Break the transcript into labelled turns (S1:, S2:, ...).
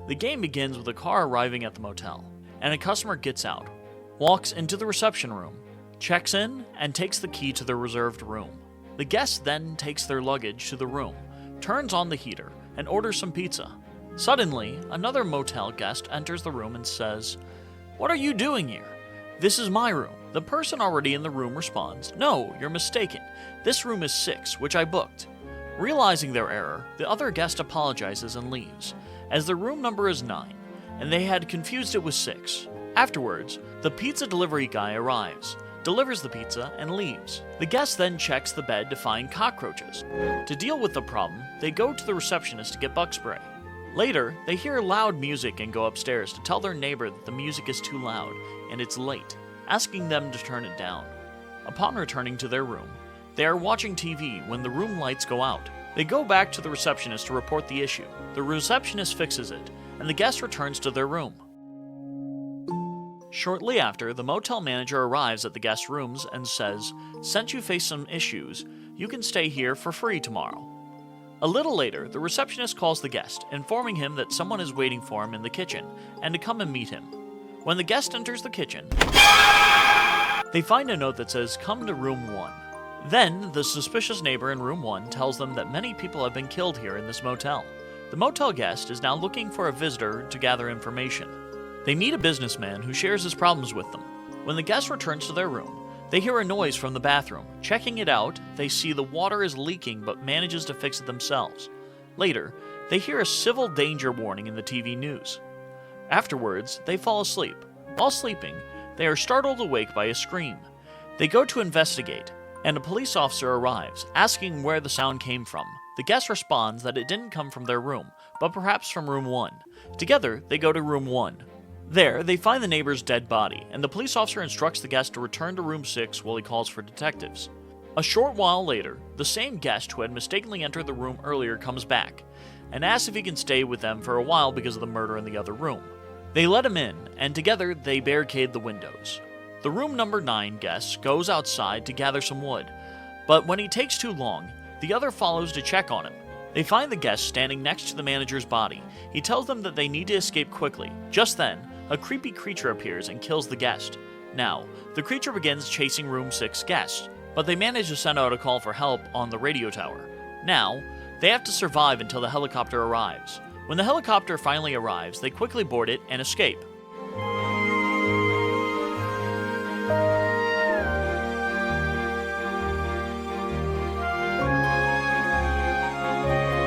S1: The game begins with a car arriving at the motel, and a customer gets out, walks into the reception room, checks in, and takes the key to their reserved room. The guest then takes their luggage to the room, turns on the heater, and orders some pizza. Suddenly, another motel guest enters the room and says, "What are you doing here? This is my room." The person already in the room responds, "No, you're mistaken. This room is 6, which I booked." Realizing their error, the other guest apologizes and leaves, as the room number is 9, and they had confused it with 6. Afterwards, the pizza delivery guy arrives, delivers the pizza, and leaves. The guest then checks the bed to find cockroaches. To deal with the problem, they go to the receptionist to get bug spray. Later, they hear loud music and go upstairs to tell their neighbor that the music is too loud and it's late, asking them to turn it down. Upon returning to their room, they are watching TV when the room lights go out. They go back to the receptionist to report the issue. The receptionist fixes it, and the guest returns to their room. Shortly after, the motel manager arrives at the guest rooms and says, "Since you face some issues, you can stay here for free tomorrow." A little later, the receptionist calls the guest, informing him that someone is waiting for him in the kitchen and to come and meet him. When the guest enters the kitchen, they find a note that says, "Come to room 1." Then, the suspicious neighbor in room 1 tells them that many people have been killed here in this motel. The motel guest is now looking for a visitor to gather information. They meet a businessman who shares his problems with them. When the guest returns to their room, they hear a noise from the bathroom. Checking it out, they see the water is leaking but manages to fix it themselves. Later, they hear a civil danger warning in the TV news. Afterwards, they fall asleep. While sleeping, they are startled awake by a scream. They go to investigate, and a police officer arrives, asking where the sound came from. The guest responds that it didn't come from their room, but perhaps from room 1. Together, they go to room 1. There, they find the neighbor's dead body, and the police officer instructs the guest to return to room 6 while he calls for detectives. A short while later, the same guest who had mistakenly entered the room earlier comes back, and asks if he can stay with them for a while because of the murder in the other room. They let him in, and together they barricade the windows. The room number 9 guest goes outside to gather some wood, but when he takes too long, the other follows to check on him. They find the guest standing next to the manager's body. He tells them that they need to escape quickly. Just then, a creepy creature appears and kills the guest. Now, the creature begins chasing room 6 guests, but they manage to send out a call for help on the radio tower. Now, they have to survive until the helicopter arrives. When the helicopter finally arrives, they quickly board it and escape.